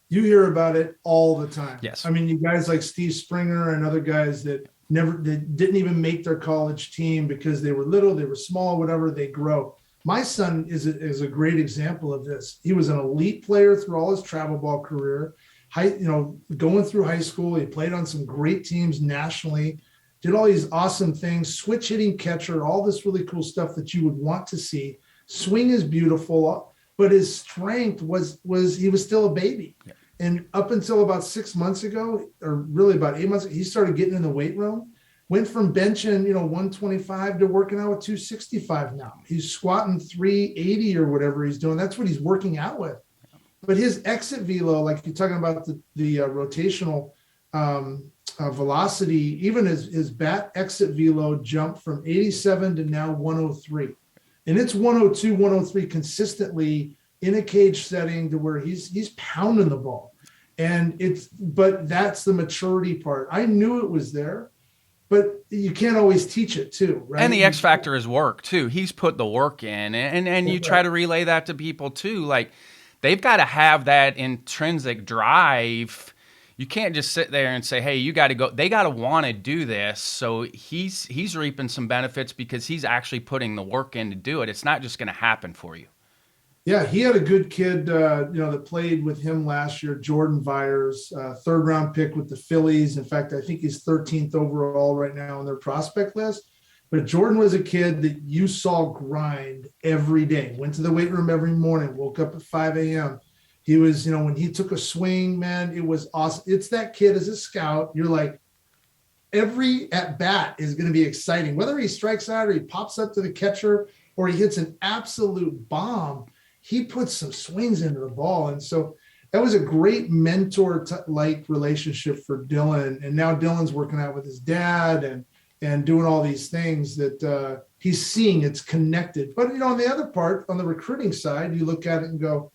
You hear about it all the time. Yes. I mean, you guys like Steve Springer and other guys that didn't even make their college team because they were little, they were small, whatever, they grow. My son is a great example of this. He was an elite player through all his travel ball career. Going through high school, he played on some great teams nationally, did all these awesome things, switch hitting catcher, all this really cool stuff that you would want to see. Swing is beautiful, but his strength was he was still a baby. Yeah. And up until about 6 months ago, or really about 8 months ago, he started getting in the weight room, went from benching, 125 to working out with 265 now. He's squatting 380 or whatever he's doing. That's what he's working out with. But his exit velo, like you're talking about the rotational velocity, even his bat exit velo jumped from 87 to now 103. And it's 102, 103 consistently in a cage setting to where he's pounding the ball. But that's the maturity part. I knew it was there, but you can't always teach it too, right? And the X factor is work too. He's put the work in, and you try to relay that to people too. Like, they've got to have that intrinsic drive. You can't just sit there and say, hey, you got to go. They got to want to do this. So he's reaping some benefits because he's actually putting the work in to do it. It's not just going to happen for you. Yeah, he had a good kid, that played with him last year, Jordan Vyers, third round pick with the Phillies. In fact, I think he's 13th overall right now on their prospect list. But Jordan was a kid that you saw grind every day, went to the weight room every morning, woke up at 5 a.m. He was, when he took a swing, man, it was awesome. It's that kid as a scout. You're like, every at bat is going to be exciting, whether he strikes out or he pops up to the catcher or he hits an absolute bomb. He puts some swings into the ball. And so that was a great mentor-like relationship for Dylan. And now Dylan's working out with his dad and doing all these things that he's seeing. It's connected. But, on the other part, on the recruiting side, you look at it and go,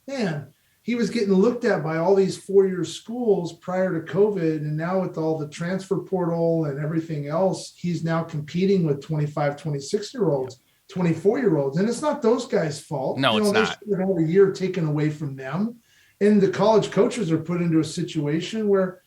man, he was getting looked at by all these four-year schools prior to COVID. And now with all the transfer portal and everything else, he's now competing with 25, 26-year-olds. 24-year-olds, and it's not those guys' fault. No, it's not. They should have a year taken away from them, and the college coaches are put into a situation where,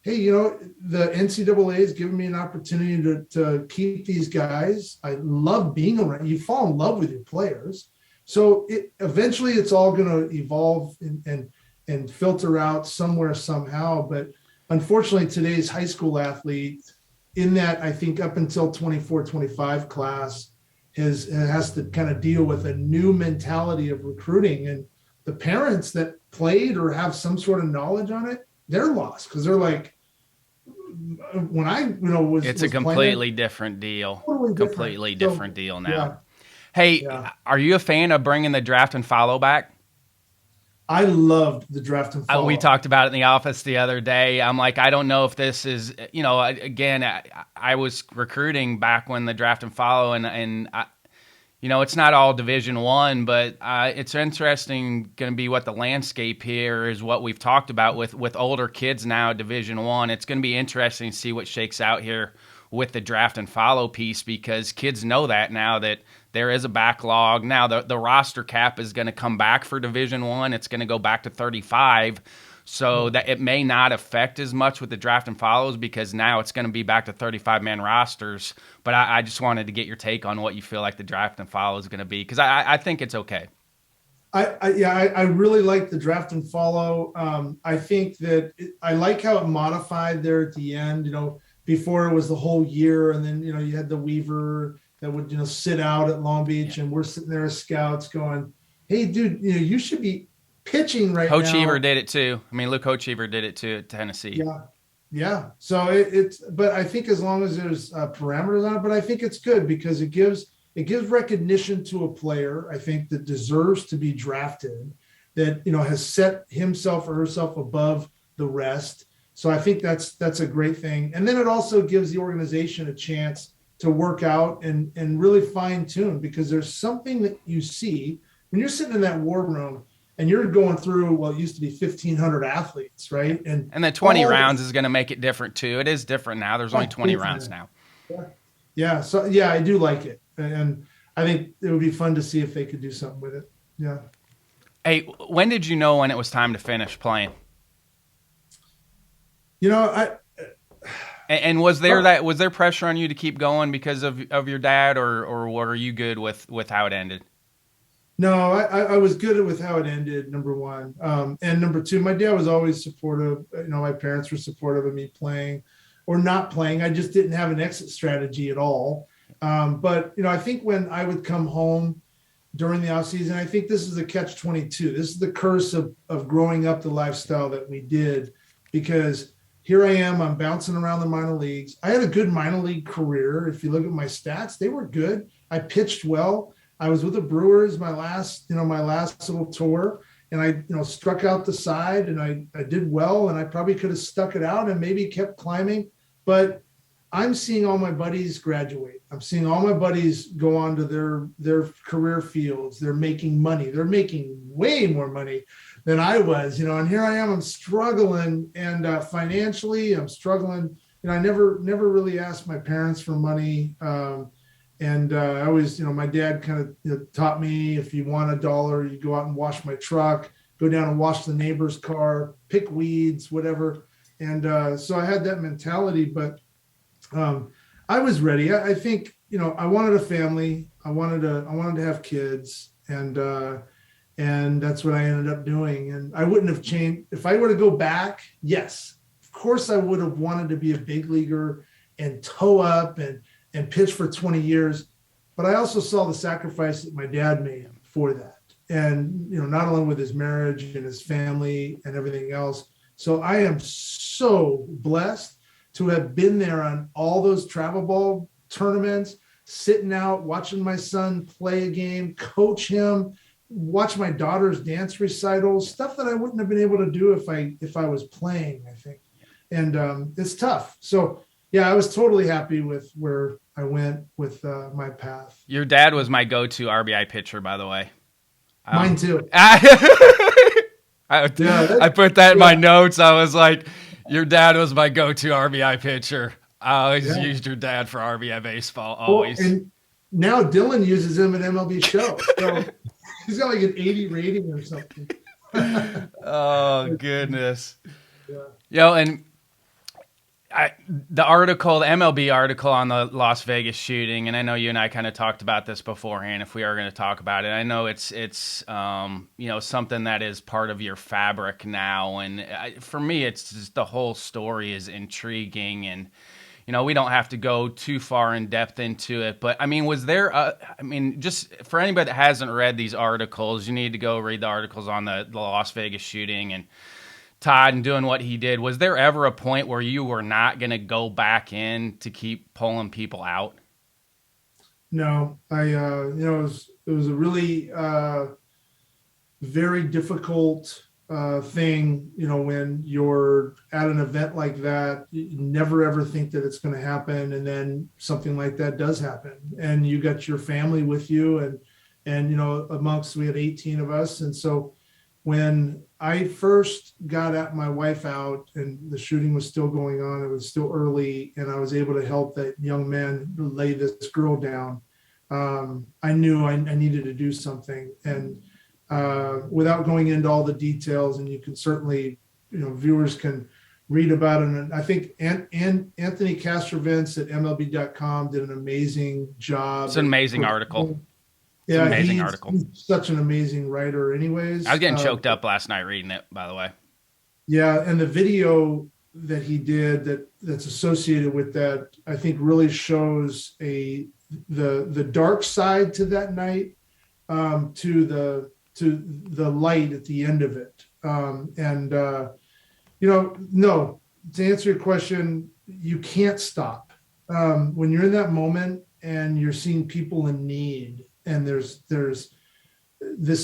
hey, the NCAA is giving me an opportunity to keep these guys. I love being around. You fall in love with your players, so eventually it's all going to evolve and filter out somewhere somehow. But unfortunately, today's high school athlete, in that I think up until 24, 25 class, has to kind of deal with a new mentality of recruiting, and the parents that played or have some sort of knowledge on it, they're lost because they're like, when I it's a completely different deal, completely different deal now. Yeah. Hey, are you a fan of bringing the draft and follow back? I loved the draft and follow. We talked about it in the office the other day. I'm like, I don't know if this is, again, I was recruiting back when the draft and follow, and I, it's not all Division I, but it's interesting going to be what the landscape here is, what we've talked about with older kids now, Division I. It's going to be interesting to see what shakes out here with the draft and follow piece, because kids know that now that there is a backlog. Now the roster cap is going to come back for Division One. It's going to go back to 35. So that it may not affect as much with the draft and follows, because now it's going to be back to 35-man rosters. But I just wanted to get your take on what you feel like the draft and follow is going to be, because I think it's okay. I really like the draft and follow. I think that I like how it modified there at the end. Before it was the whole year, and then you had the Weaver that would sit out at Long Beach, and we're sitting there as scouts going, "Hey, dude, you should be pitching right now." Hochever did it too. I mean, Luke Hochever did it too at Tennessee. Yeah. So but I think as long as there's parameters on it, but I think it's good because it gives recognition to a player, I think, that deserves to be drafted, that has set himself or herself above the rest. So I think that's a great thing. And then it also gives the organization a chance to work out and really fine tune, because there's something that you see when you're sitting in that war room and you're going through, it used to be 1,500 athletes, right? And the 20 rounds is going to make it different too. It is different now. There's only 20 rounds now. Yeah. So yeah, I do like it. And I think it would be fun to see if they could do something with it. Yeah. Hey, when did you know when it was time to finish playing? And was there pressure on you to keep going because of your dad, or were you good with how it ended? No, I was good with how it ended, number one. And number two, my dad was always supportive. My parents were supportive of me playing or not playing. I just didn't have an exit strategy at all. But I think when I would come home during the off season, I think this is a catch-22. This is the curse of growing up the lifestyle that we did, because here I am, I'm bouncing around the minor leagues. I had a good minor league career. If you look at my stats, they were good. I pitched well. I was with the Brewers my last little tour, and I struck out the side, and I did well, and I probably could have stuck it out and maybe kept climbing. But I'm seeing all my buddies graduate. I'm seeing all my buddies go on to their career fields. They're making money. They're making way more money than I was, and here I am, I'm struggling, and financially I'm struggling. I never really asked my parents for money. And I always, my dad kind of taught me, if you want $1, you go out and wash my truck, go down and wash the neighbor's car, pick weeds, whatever. And so I had that mentality, but I was ready. I think, I wanted a family. I wanted to have kids, and that's what I ended up doing. And I wouldn't have changed if I were to go back. Yes, of course I would have wanted to be a big leaguer and toe up and pitch for 20 years. But I also saw the sacrifice that my dad made for that. And, not only with his marriage and his family and everything else. So I am so blessed to have been there on all those travel ball tournaments, sitting out, watching my son play a game, coach him, watch my daughter's dance recitals, stuff that I wouldn't have been able to do if I was playing, I think. And it's tough. So yeah, I was totally happy with where I went with my path. Your dad was my go-to RBI pitcher, by the way. Mine too. I put that in my notes. I was like, your dad was my go-to RBI pitcher. I always used your dad for RBI baseball, always. Well, and now Dylan uses him in MLB Show. So he's got like an 80 rating or something. Oh, goodness. Yeah. And the MLB article on the Las Vegas shooting, and I know you and I kind of talked about this beforehand if we are going to talk about it. I know it's something that is part of your fabric now, and for me it's just the whole story is intriguing, and we don't have to go too far in depth into it, but I mean, was there just for anybody that hasn't read these articles, you need to go read the articles on the Las Vegas shooting and Todd and doing what he did. Was there ever a point where you were not going to go back in to keep pulling people out? No, it was a really very difficult thing, when you're at an event like that. You never ever think that it's going to happen, and then something like that does happen, and you got your family with you, and amongst, we had 18 of us, and so when I first got my wife out and the shooting was still going on, it was still early, and I was able to help that young man lay this girl down. I knew I needed to do something, and without going into all the details, and you can certainly, viewers can read about it. And I think Anthony Castrovins at MLB.com did an amazing job. It's an amazing article. It's Yeah, an amazing article. He's such an amazing writer anyways. I was getting choked up last night reading it, by the way. Yeah, and the video that he did that's associated with that, I think really shows the dark side to that night, to the light at the end of it. No, to answer your question, you can't stop. When you're in that moment and you're seeing people in need, and this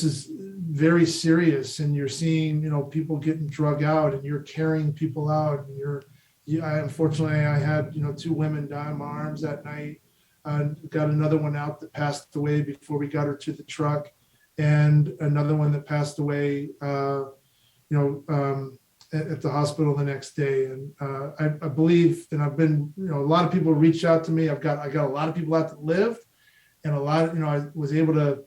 is very serious, and you're seeing, people getting drug out, and you're carrying people out, and unfortunately I had, 2 women die in my arms that night. Got another one out that passed away before we got her to the truck, and another one that passed away, at the hospital the next day. And I believe, and I've been, a lot of people reached out to me. I got a lot of people out that lived, and a lot of, I was able to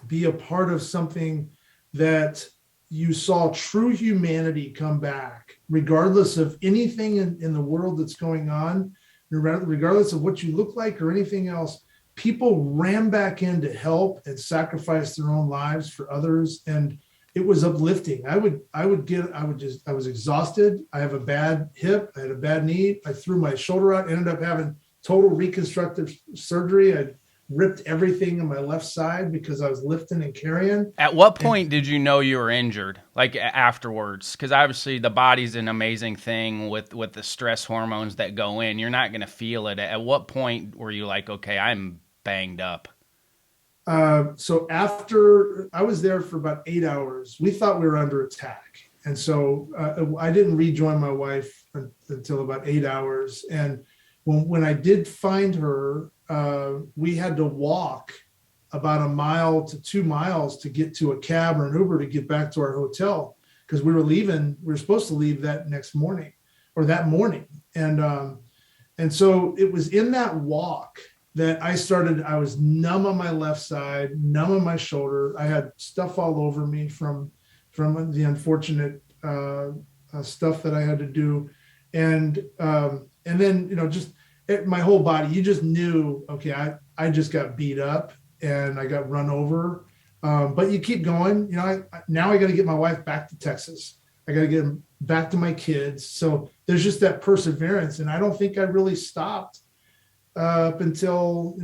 be a part of something that you saw true humanity come back, regardless of anything in the world that's going on, regardless of what you look like or anything else. People ran back in to help and sacrifice their own lives for others. And it was uplifting. I was exhausted. I have a bad hip. I had a bad knee. I threw my shoulder out, ended up having total reconstructive surgery. I ripped everything on my left side because I was lifting and carrying. At what point did you know you were injured? Like afterwards? Because obviously the body's an amazing thing with the stress hormones that go in. You're not going to feel it. At what point were you like, okay, I'm banged up? So after I was there for about 8 hours, we thought we were under attack. And so I didn't rejoin my wife until about 8 hours. And when I did find her, we had to walk about 1 mile to 2 miles to get to a cab or an Uber to get back to our hotel, because we were supposed to leave that next morning or that morning. And so it was in that walk that I was numb on my left side, numb on my shoulder. I had stuff all over me from the unfortunate stuff that I had to do. And then, just my whole body, you just knew, okay, I just got beat up and I got run over. But you keep going. Now I got to get my wife back to Texas. I got to get them back to my kids. So there's just that perseverance. And I don't think I really stopped up until,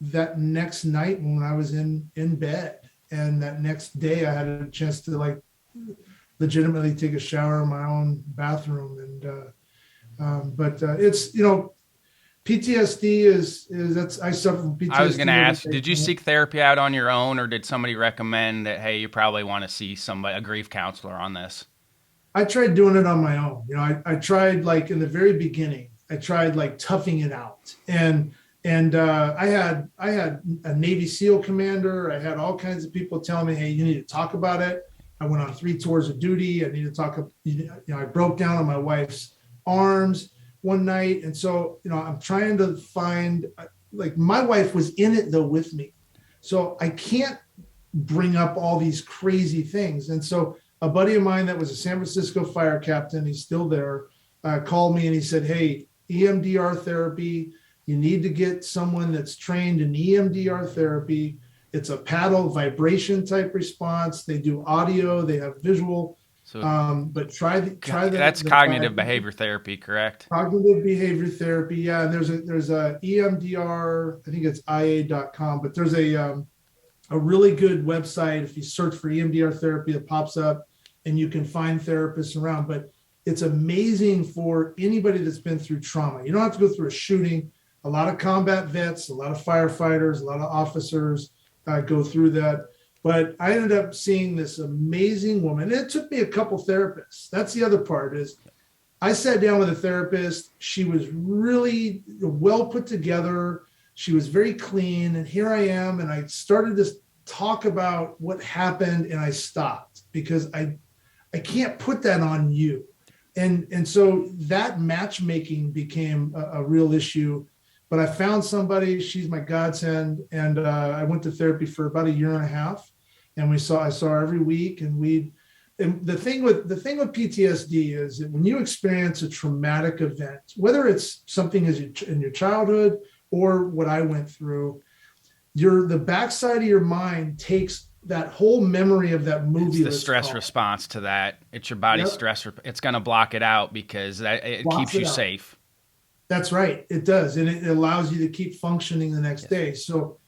that next night when I was in bed. And that next day I had a chance to legitimately take a shower in my own bathroom. And but it's, PTSD is I suffer from PTSD. I was going to ask, did you seek therapy out on your own, or did somebody recommend that, hey, you probably want to see a grief counselor on this? I tried doing it on my own. I tried, in the very beginning, I tried toughing it out. And I had a Navy SEAL commander. I had all kinds of people telling me, hey, you need to talk about it. I went on 3 tours of duty. I need to talk. I broke down on my wife's arms one night. And so, I'm trying to find, my wife was in it though with me. So I can't bring up all these crazy things. And so a buddy of mine that was a San Francisco fire captain, he's still there, called me and he said, hey, EMDR therapy, you need to get someone that's trained in EMDR therapy. It's a paddle vibration type response. They do audio, they have visual. So, but try that. That's cognitive behavior therapy, correct? Cognitive behavior therapy, yeah. And there's a EMDR, I think it's IA.com, but there's a really good website. If you search for EMDR therapy, it pops up, and you can find therapists around. But it's amazing for anybody that's been through trauma. You don't have to go through a shooting. A lot of combat vets, a lot of firefighters, a lot of officers go through that. But I ended up seeing this amazing woman. And it took me a couple therapists. That's the other part is I sat down with a therapist. She was really well put together. She was very clean. And here I am. And I started to talk about what happened, and I stopped. because I can't put that on you. And so that matchmaking became a real issue. But I found somebody, she's my godsend, and I went to therapy for about a year and a half, and I saw her every week, and the thing with PTSD is that when you experience a traumatic event, whether it's something in your childhood or what I went through, the backside of your mind takes that whole memory of that movie. It's the stress response to that. It's your body's stress. It's going to block it out because it keeps you safe. That's right. It does. And it allows you to keep functioning the next day. So,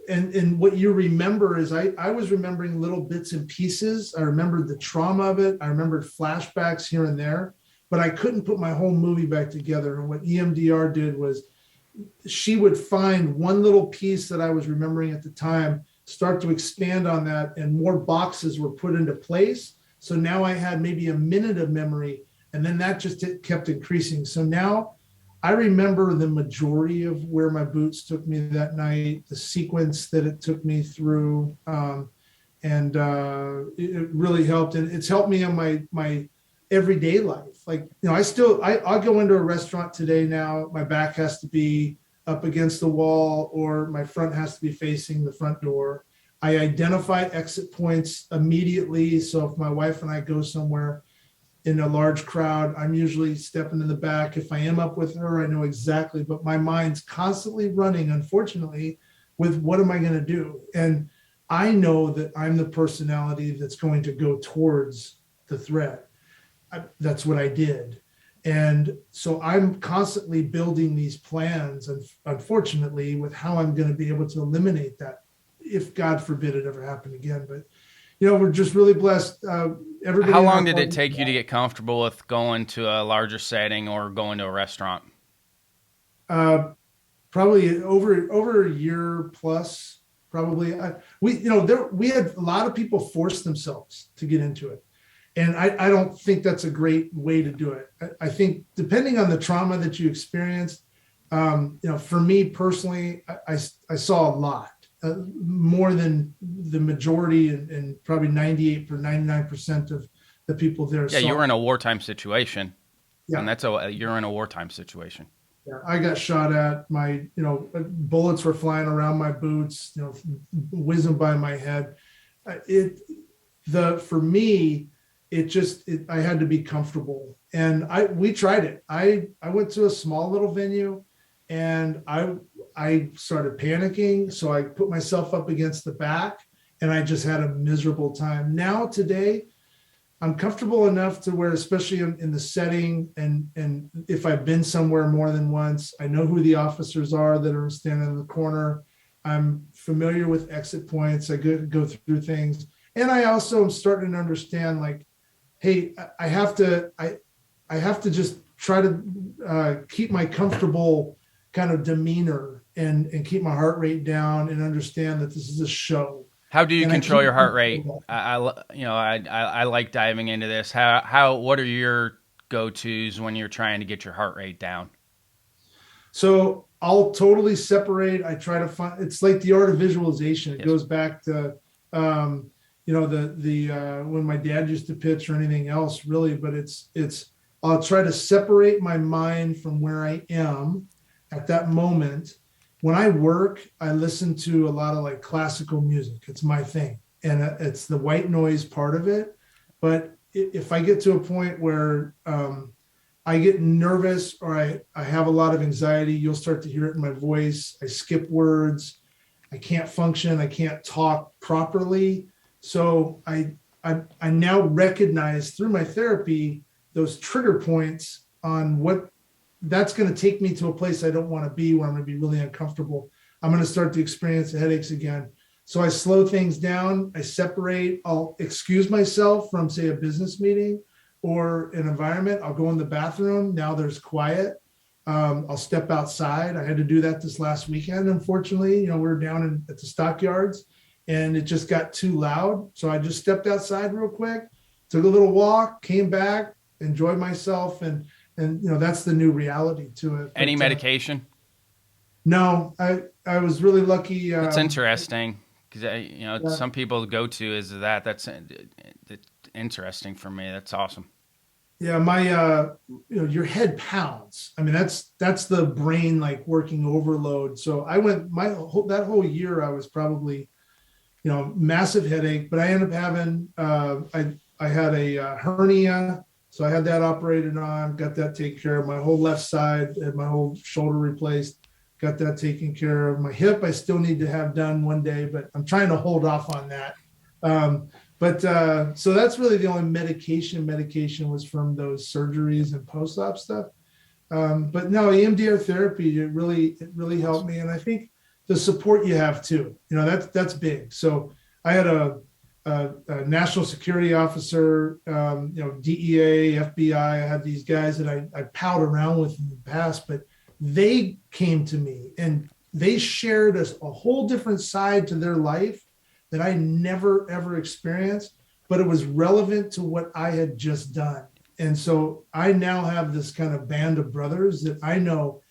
and what you remember is I was remembering little bits and pieces. I remembered the trauma of it. I remembered flashbacks here and there, but I couldn't put my whole movie back together. And what EMDR did was she would find one little piece that I was remembering at the time, start to expand on that, and more boxes were put into place. So now I had maybe a minute of memory, and then that just kept increasing. So now I remember the majority of where my boots took me that night, the sequence that it took me through, and it really helped. And it's helped me in my everyday life. Like, I'll go into a restaurant today now, my back has to be up against the wall, or my front has to be facing the front door. I identify exit points immediately. So if my wife and I go somewhere in a large crowd, I'm usually stepping in the back. If I am up with her, I know exactly, but my mind's constantly running, unfortunately, with what am I going to do? And I know that I'm the personality that's going to go towards the threat. That's what I did. And so I'm constantly building these plans, and unfortunately, with how I'm going to be able to eliminate that, if God forbid it ever happened again. But, we're just really blessed. Everybody. How long did it take you to get comfortable with going to a larger setting or going to a restaurant? Probably over a year plus, probably. We had a lot of people force themselves to get into it. And I don't think that's a great way to do it. I think depending on the trauma that you experienced, for me personally, I saw a lot, more than the majority, and probably 98 or 99% of the people there. Yeah, you were in a wartime situation. Yeah. And you're in a wartime situation. Yeah, I got shot at. My, bullets were flying around my boots, whizzing by my head. For me, I had to be comfortable, and we tried it. I went to a small little venue, and I started panicking. So I put myself up against the back, and I just had a miserable time. Now today, I'm comfortable enough to where, especially in the setting, and if I've been somewhere more than once, I know who the officers are that are standing in the corner. I'm familiar with exit points. I go through things, and I also am starting to understand, like, hey, I have to just try to keep my comfortable kind of demeanor and keep my heart rate down, and understand that this is a show. How do you control your heart rate? I like diving into this. What are your go-tos when you're trying to get your heart rate down? So I'll totally separate. I try to find, it's like the art of visualization. It goes back to, when my dad used to pitch, or anything else really, but I'll try to separate my mind from where I am at that moment. When I work, I listen to a lot of like classical music. It's my thing, and it's the white noise part of it. But if I get to a point where I get nervous, or I have a lot of anxiety, you'll start to hear it in my voice. I skip words. I can't function. I can't talk properly. So I now recognize through my therapy those trigger points on what that's going to take me to a place I don't want to be, where I'm going to be really uncomfortable. I'm going to start to experience the headaches again. So I slow things down. I separate. I'll excuse myself from, say, a business meeting or an environment. I'll go in the bathroom. Now there's quiet. I'll step outside. I had to do that this last weekend. Unfortunately, we were down at the stockyards, and it just got too loud. So I just stepped outside real quick, took a little walk, came back, enjoyed myself, and that's the new reality to it. Any medication? No, I was really lucky. It's interesting. Because Yeah. some people go to is that's interesting for me. That's awesome. Yeah, your head pounds. I mean, that's the brain like working overload. So I went that whole year. I was probably, massive headache, but I ended up having, I had a hernia, so I had that operated on, got that taken care of. My whole left side, had my whole shoulder replaced, got that taken care of. My hip, I still need to have done one day, but I'm trying to hold off on that. Um, but so that's really the only medication. Medication was from those surgeries and post-op stuff. But no, EMDR therapy, it really helped me. And I think the support you have too, that's big. So I had a national security officer, DEA, FBI. I had these guys that I palled around with in the past, but they came to me and they shared a whole different side to their life that I never ever experienced, but it was relevant to what I had just done. And so I now have this kind of band of brothers that I know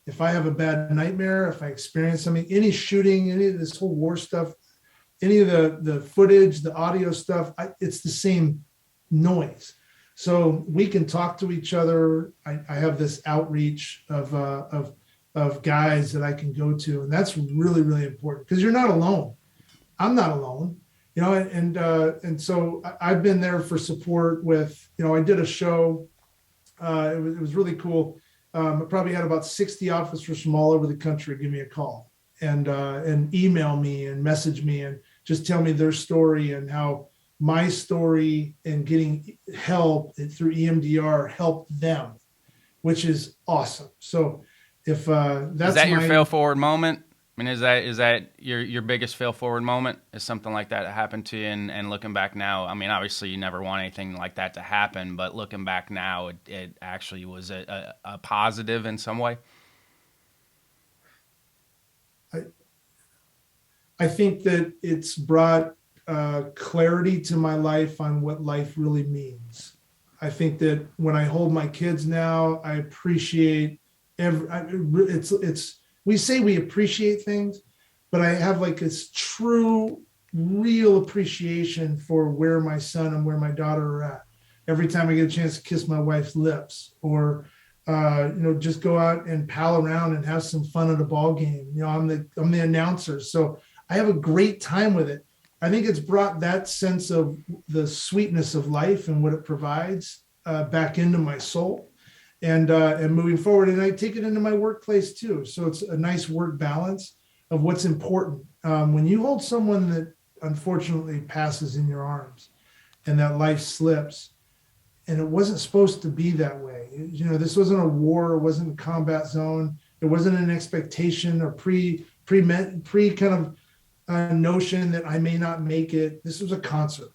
if I have a bad nightmare, if I experience something, any shooting, any of this whole war stuff, any of the footage, the audio stuff, it's the same noise. So we can talk to each other. I have this outreach of guys that I can go to, and that's really, really important because you're not alone. I'm not alone, and so I've been there for support with, I did a show. It was really cool. I probably had about 60 officers from all over the country give me a call and email me and message me and just tell me their story and how my story and getting help through EMDR helped them, which is awesome. So if Is that's that your my fail forward moment? I mean, is that your biggest fail forward moment? Is something like that happened to you? And looking back now, I mean, obviously you never want anything like that to happen, but looking back now, it actually was a positive in some way. I, I think that it's brought clarity to my life on what life really means. I think that when I hold my kids now, I appreciate it's we say we appreciate things, but I have like this true, real appreciation for where my son and where my daughter are at. Every time I get a chance to kiss my wife's lips, or just go out and pal around and have some fun at a ball game. I'm the announcer, so I have a great time with it. I think it's brought that sense of the sweetness of life and what it provides back into my soul, and moving forward. And I take it into my workplace too. So it's a nice work balance of what's important. When you hold someone that unfortunately passes in your arms, and that life slips, and it wasn't supposed to be that way. This wasn't a war. It wasn't a combat zone. It wasn't an expectation or pre kind of notion that I may not make it. This was a concert.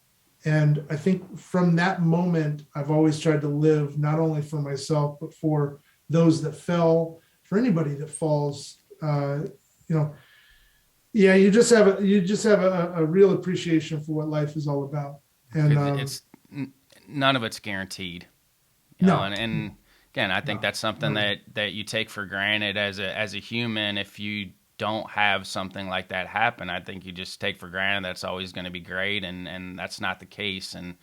And I think from that moment, I've always tried to live not only for myself, but for those that fell, for anybody that falls. Yeah, you just have a real appreciation for what life is all about. And It's none of it's guaranteed, no, and again, I think no, that's something no, that you take for granted as a human. If you don't have something like that happen, I think you just take for granted that's always going to be great, and that's not the case. And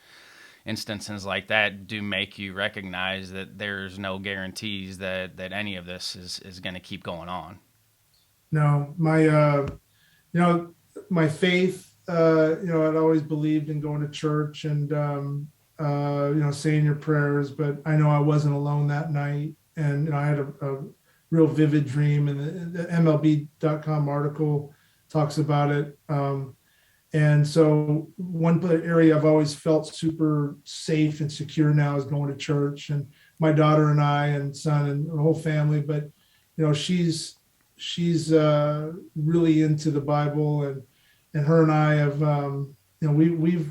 instances like that do make you recognize that there's no guarantees that any of this is going to keep going on. no. You know, my faith, I'd always believed in going to church and, saying your prayers, but I know I wasn't alone that night. And I had a real vivid dream, and the MLB.com article talks about it. And so one area I've always felt super safe and secure now is going to church, and my daughter and I and son and the whole family. But, she's really into the Bible, and her and I have, we've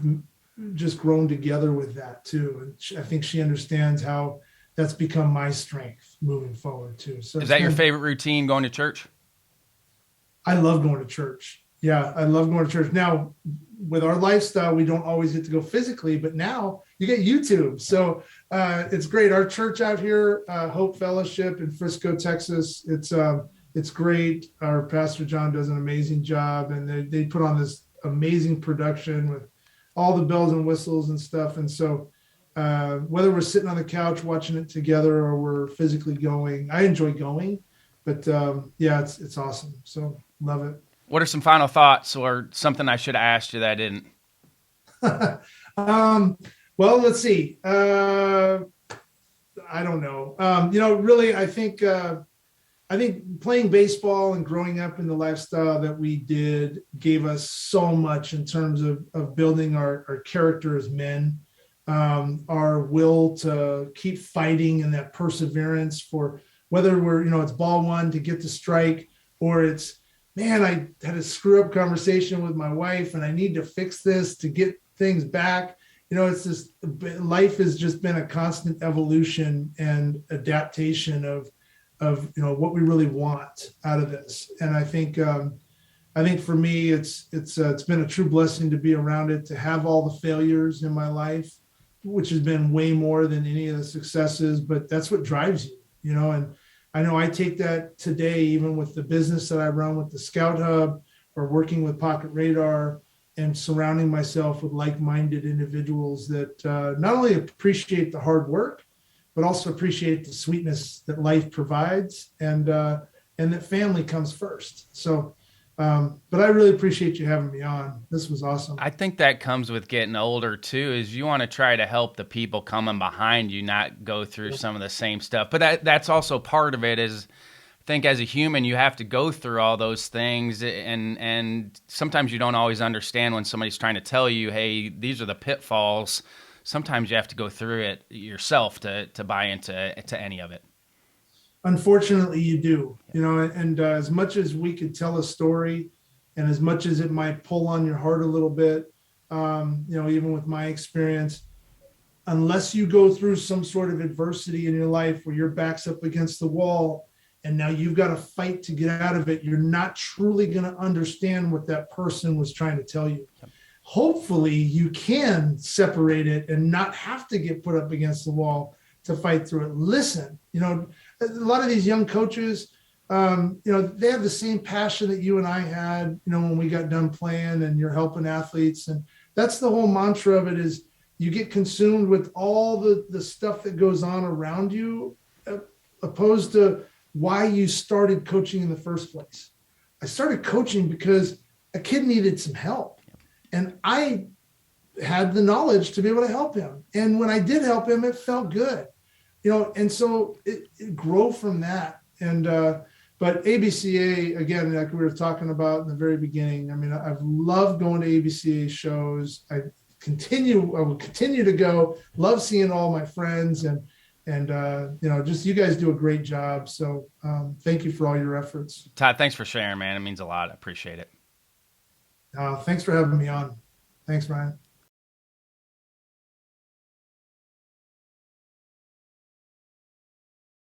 just grown together with that too. And I think she understands how that's become my strength moving forward too. So Is that your favorite routine, going to church? I love going to church. Yeah, I love going to church. Now, with our lifestyle, we don't always get to go physically, but now you get YouTube. So it's great. Our church out here, Hope Fellowship in Frisco, Texas, it's great. Our pastor John does an amazing job, and they put on this amazing production with all the bells and whistles and stuff. And so, whether we're sitting on the couch watching it together or we're physically going, I enjoy going. But yeah, it's awesome. So love it. What are some final thoughts or something I should have asked you that I didn't? um, well, let's see. I don't know. Really, I think playing baseball and growing up in the lifestyle that we did gave us so much in terms of building our character as men, our will to keep fighting and that perseverance for whether it's ball one to get the strike, or it's, man, I had a screw up conversation with my wife and I need to fix this to get things back. It's just, life has just been a constant evolution and adaptation of what we really want out of this. And I think for me, it's been a true blessing to be around it, to have all the failures in my life, which has been way more than any of the successes, but that's what drives you. And I know I take that today, even with the business that I run with the Scout Hub or working with Pocket Radar, and surrounding myself with like-minded individuals that not only appreciate the hard work, but also appreciate the sweetness that life provides, and that family comes first. So, but I really appreciate you having me on. This was awesome. I think that comes with getting older too, is you want to try to help the people coming behind you not go through some of the same stuff. But that's also part of it is, I think as a human, you have to go through all those things, and sometimes you don't always understand when somebody's trying to tell you, hey, these are the pitfalls. Sometimes you have to go through it yourself to buy into any of it. Unfortunately, you do, and as much as we could tell a story, and as much as it might pull on your heart a little bit, even with my experience, unless you go through some sort of adversity in your life where your back's up against the wall and now you've got to fight to get out of it, you're not truly going to understand what that person was trying to tell you. Hopefully you can separate it and not have to get put up against the wall to fight through it. Listen, a lot of these young coaches, they have the same passion that you and I had, when we got done playing, and you're helping athletes. And that's the whole mantra of it, is you get consumed with all the stuff that goes on around you, opposed to why you started coaching in the first place. I started coaching because a kid needed some help, and I had the knowledge to be able to help him. And when I did help him, it felt good, and so it grow from that. And, but ABCA, again, like we were talking about in the very beginning, I mean, I've loved going to ABCA shows. I will continue to go, love seeing all my friends, and just, you guys do a great job. So thank you for all your efforts. Todd, thanks for sharing, man. It means a lot. I appreciate it. Thanks for having me on. Thanks, Ryan.